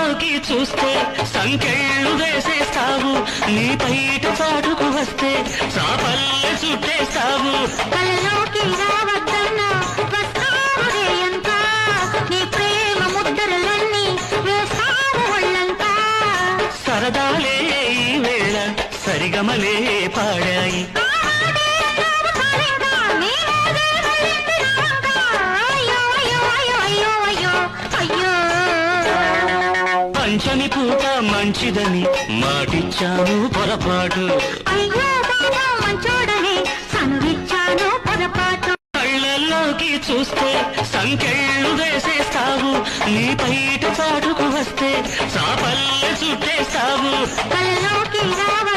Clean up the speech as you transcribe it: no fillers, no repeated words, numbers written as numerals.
కళ్ళల్లోకి చూస్తే సంకెళ్ళు వేసేస్తావు, నీ బయట చాటుకు వస్తే చాపల్లె చుట్టేస్తావు. కళ్ళలోకి రావద్దన్నా వస్తావులే అంతా, నీ ప్రేమ ముద్దరలన్నీ వేస్తావు ఒళ్ళంతా. సరదాలే ఈ వేళ సరిగమలే పాడాయి, పంచని పూట మంచిదని మాటిచ్చాను పొరపాటు, అయ్యో బాబా మంచోడని సనువిచ్చాను పొరపాటు. కళ్ళల్లోకి చూస్తే సంకెళ్ళు వేసేస్తావు, నీ బయట చాటుకు వస్తే చాపల్లె చుట్టేస్తావు. కళ్ళలోకి రావ